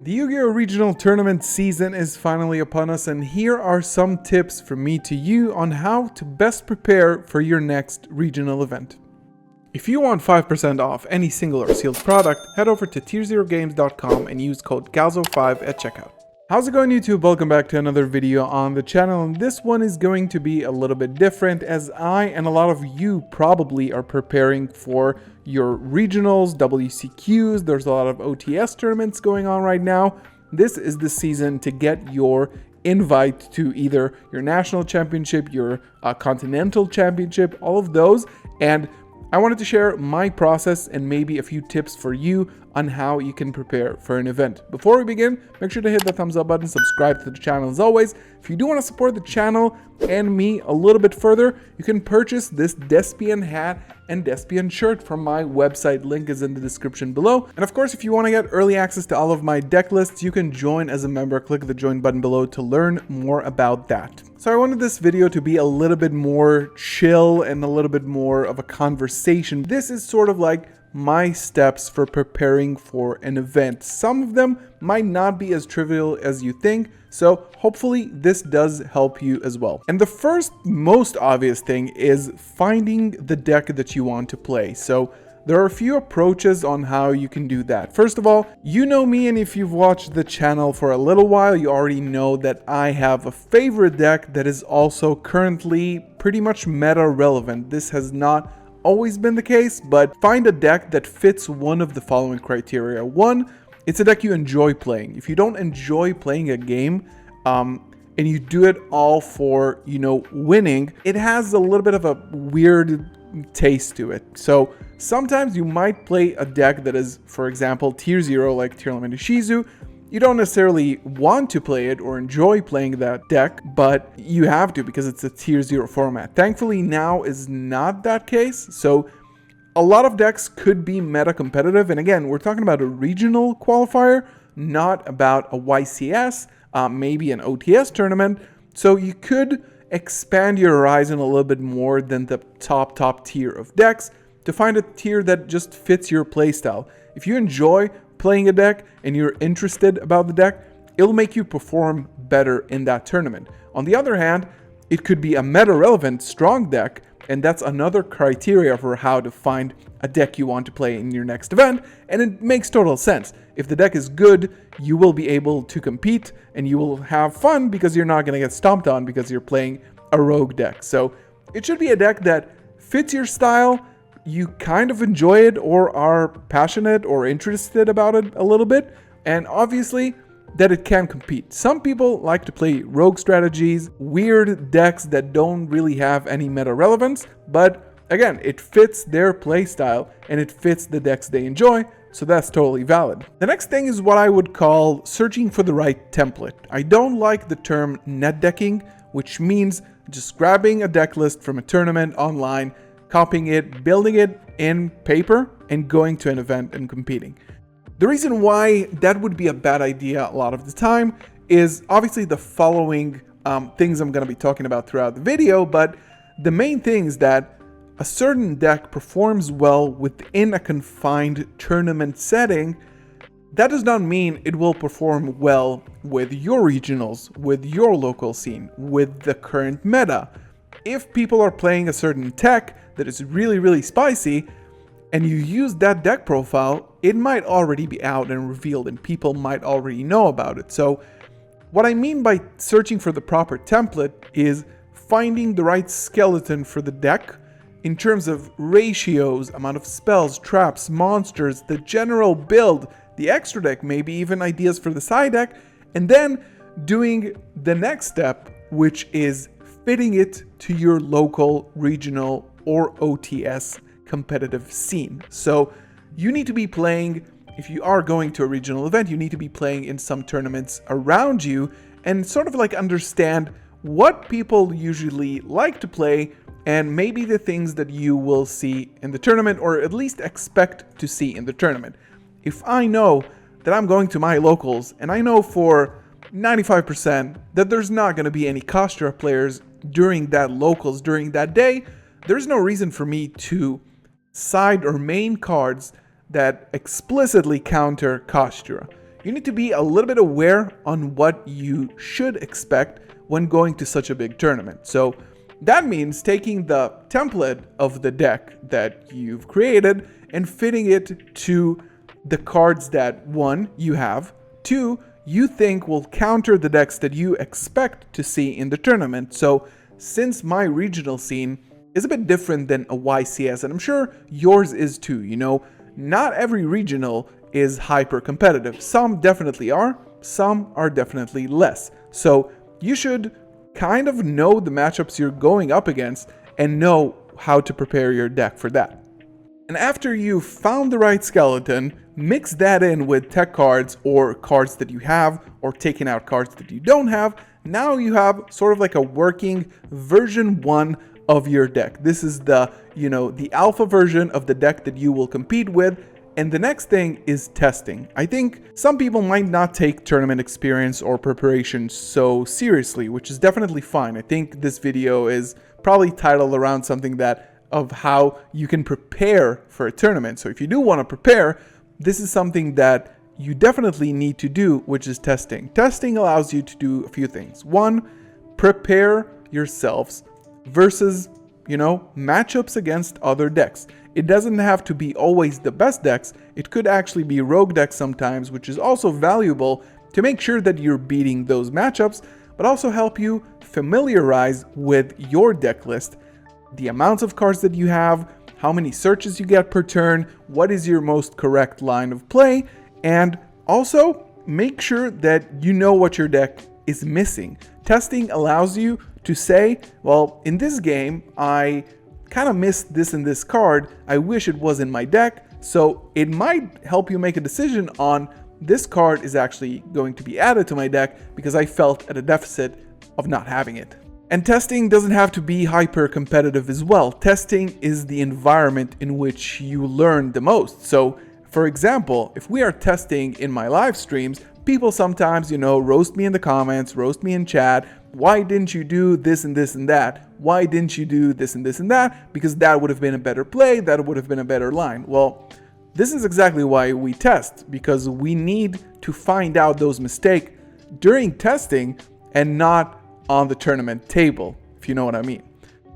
The Yu-Gi-Oh! Regional Tournament season is finally upon us, and here are some tips from me to you on how to best prepare for your next regional event. If you want 5% off any single or sealed product, head over to tierzerogames.com and use code GALZO5 at checkout. How's it going, YouTube? Welcome back to another video on the channel, and this one is going to be a little bit different as I and a lot of you probably are preparing for your regionals, WCQs. There's a lot of OTS tournaments going on right now. This is the season to get your invite to either your national championship, your continental championship, all of those. And I wanted to share my process and maybe a few tips for you on how you can prepare for an event. Before we begin, make sure to hit the thumbs up button, subscribe to the channel as always. If you do want to support the channel and me a little bit further, you can purchase this Despian hat and Despian shirt from my website. Link is in the description below. And of course, if you want to get early access to all of my deck lists, you can join as a member. Click the join button below to learn more about that. So I wanted this video to be a little bit more chill and a little bit more of a conversation. This is sort of like my steps for preparing for an event. Some of them might not be as trivial as you think, so hopefully this does help you as well. And the first most obvious thing is finding the deck that you want to play. So there are a few approaches on how you can do that. First of all, you know me, and if you've watched the channel for a little while, you already know that I have a favorite deck that is also currently pretty much meta relevant. This has not always been the case, but find a deck that fits one of the following criteria. One, it's a deck you enjoy playing. If you don't enjoy playing a game, and you do it all for, winning, it has a little bit of a weird taste to it. So sometimes you might play a deck that is, for example, tier 0, like Tearlament Ishizu. You don't necessarily want to play it or enjoy playing that deck, but you have to because it's a tier 0 format. Thankfully, now is not that case. So a lot of decks could be meta competitive. And again, we're talking about a regional qualifier, not about a YCS, maybe an OTS tournament. So you could expand your horizon a little bit more than the top tier of decks to find a tier that just fits your playstyle. If you enjoy playing a deck and you're interested about the deck, it'll make you perform better in that tournament. On the other hand, it could be a meta relevant strong deck, and that's another criteria for how to find a deck you want to play in your next event, and it makes total sense. If the deck is good, you will be able to compete and you will have fun because you're not going to get stomped on because you're playing a rogue deck. So it should be a deck that fits your style, you kind of enjoy it or are passionate or interested about it a little bit, and obviously that it can compete. Some people like to play rogue strategies, weird decks that don't really have any meta relevance, but again, it fits their playstyle and it fits the decks they enjoy, so that's totally valid. The next thing is what I would call searching for the right template. I don't like the term net decking, which means just grabbing a deck list from a tournament online, copying it, building it in paper, and going to an event and competing. The reason why that would be a bad idea a lot of the time is obviously the following things I'm going to be talking about throughout the video, but the main thing is that a certain deck performs well within a confined tournament setting. That does not mean it will perform well with your regionals, with your local scene, with the current meta. If people are playing a certain tech that is really spicy, and you use that deck profile, it might already be out and revealed and people might already know about it. So what I mean by searching for the proper template is finding the right skeleton for the deck in terms of ratios, amount of spells, traps, monsters, the general build, the extra deck, maybe even ideas for the side deck, and then doing the next step, which is fitting it to your local, regional, or OTS competitive scene. So you need to be playing, if you are going to a regional event, you need to be playing in some tournaments around you and sort of like understand what people usually like to play and maybe the things that you will see in the tournament or at least expect to see in the tournament. If I know that I'm going to my locals and I know for 95% that there's not going to be any Kashtira players during that locals during that day, there's no reason for me to side or main cards that explicitly counter Kashtira. you need to be a little bit aware on what you should expect when going to such a big tournament. So that means taking the template of the deck that you've created and fitting it to the cards that, one, you have, two, you think will counter the decks that you expect to see in the tournament. So since my regional scene is a bit different than a YCS, and I'm sure yours is too, you know, not every regional is hyper competitive. Some definitely are, some are definitely less. So you should kind of know the matchups you're going up against and know how to prepare your deck for that. And after you've found the right skeleton, mix that in with tech cards or cards that you have, or taking out cards that you don't have. Now you have sort of like a working version 1 of your deck. This is the, you know, the alpha version of the deck that you will compete with. And the next thing is testing. I think some people might not take tournament experience or preparation so seriously, which is definitely fine. I think this video is probably titled around something that of how you can prepare for a tournament. So if you do want to prepare, this is something that you definitely need to do, which is testing. Testing allows you to do a few things. One, prepare yourselves versus, you know, matchups against other decks. It doesn't have to be always the best decks. It could actually be rogue decks sometimes, which is also valuable to make sure that you're beating those matchups, but also help you familiarize with your deck list, the amounts of cards that you have, how many searches you get per turn, what is your most correct line of play, and also make sure that you know what your deck is missing. Testing allows you to say, well, in this game, I kind of missed this and this card. I wish it was in my deck. So it might help you make a decision on this card is actually going to be added to my deck because I felt at a deficit of not having it. And testing doesn't have to be hyper competitive as well. Testing is the environment in which you learn the most. So for example, if we are testing in my live streams, people sometimes, you know, roast me in the comments, roast me in chat. Why didn't you do this and this and that? Why didn't you do this and this and that? Because that would have been a better play, that would have been a better line. Well, this is exactly why we test, because we need to find out those mistakes during testing and not on the tournament table, if you know what I mean.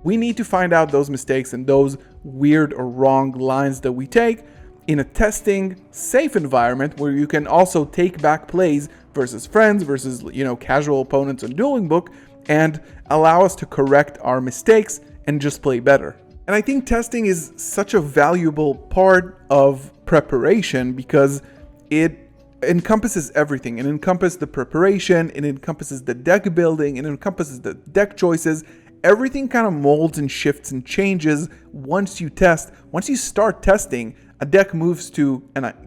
We need to find out those mistakes and those weird or wrong lines that we take in a testing safe environment where you can also take back plays versus friends, versus, you know, casual opponents on Dueling Book, and allow us to correct our mistakes and just play better. And I think testing is such a valuable part of preparation because it encompasses everything. It encompasses the preparation, it encompasses the deck building, it encompasses the deck choices. Everything kind of molds and shifts and changes once you test. Once you start testing, a deck moves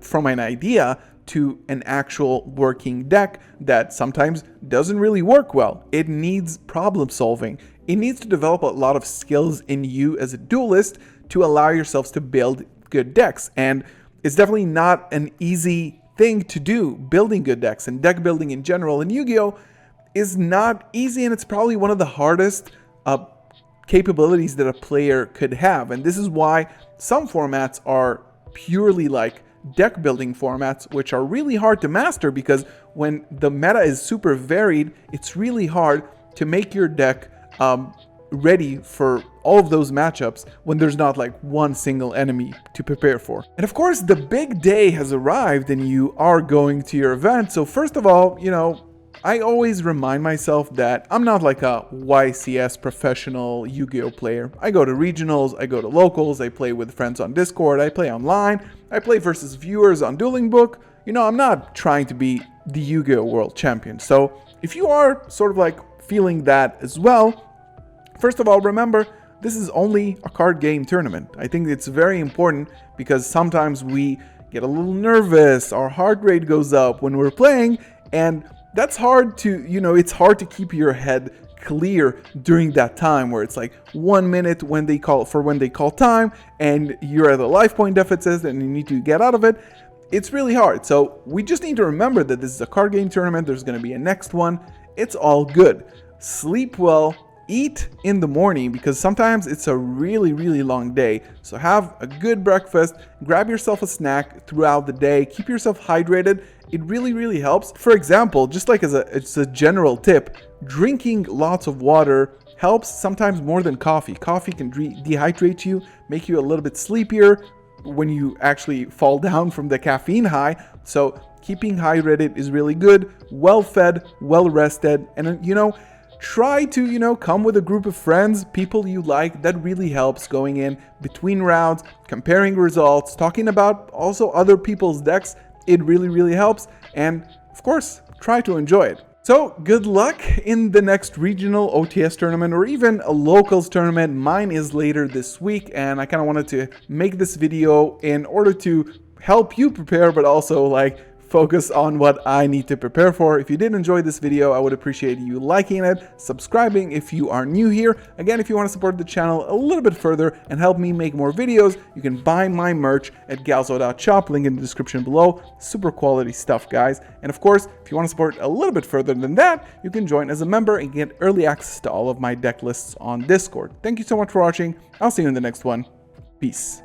from an idea to an actual working deck that sometimes doesn't really work well. It needs problem solving. It needs to develop a lot of skills in you as a duelist to allow yourselves to build good decks. And it's definitely not an easy thing to do, building good decks, and deck building in general in Yu-Gi-Oh! Is not easy, and it's probably one of the hardest capabilities that a player could have. And this is why some formats are purely like deck building formats, which are really hard to master, because when the meta is super varied, it's really hard to make your deck ready for all of those matchups when there's not like one single enemy to prepare for. And of course, the big day has arrived and you are going to your event. So first of all, you know, I always remind myself that I'm not like a YCS professional Yu-Gi-Oh player. I go to regionals, I go to locals, I play with friends on Discord, I play online, I play versus viewers on Dueling Book. You know, I'm not trying to be the Yu-Gi-Oh world champion. So if you are sort of like feeling that as well, first of all, remember, this is only a card game tournament. I think it's very important because sometimes we get a little nervous, our heart rate goes up when we're playing, and that's hard to, you know, it's hard to keep your head clear during that time where it's like 1 minute when they call time and you're at a life point deficit and you need to get out of it. It's really hard. So we just need to remember that this is a card game tournament. There's going to be a next one. It's all good. Sleep well, eat in the morning because sometimes it's a really, really long day. So have a good breakfast, grab yourself a snack throughout the day, keep yourself hydrated, it really helps. For example, just like it's a general tip, drinking lots of water helps sometimes more than coffee. Coffee can dehydrate you, make you a little bit sleepier when you actually fall down from the caffeine high. So keeping hydrated is really good, well fed, well rested, and try to, come with a group of friends, people you like. That really helps going in between rounds, comparing results, talking about also other people's decks. It really helps. And of course, try to enjoy it. So good luck in the next regional OTS tournament or even a locals tournament. Mine is later this week, and I kind of wanted to make this video in order to help you prepare, but also like focus on what I need to prepare for. If you did enjoy this video, I would appreciate you liking it, subscribing if you are new here. Again, if you want to support the channel a little bit further and help me make more videos, you can buy my merch at galzo.shop, link in the description below. Super quality stuff, guys. And of course, if you want to support a little bit further than that, you can join as a member and get early access to all of my deck lists on Discord. Thank you so much for watching. I'll see you in the next one. Peace.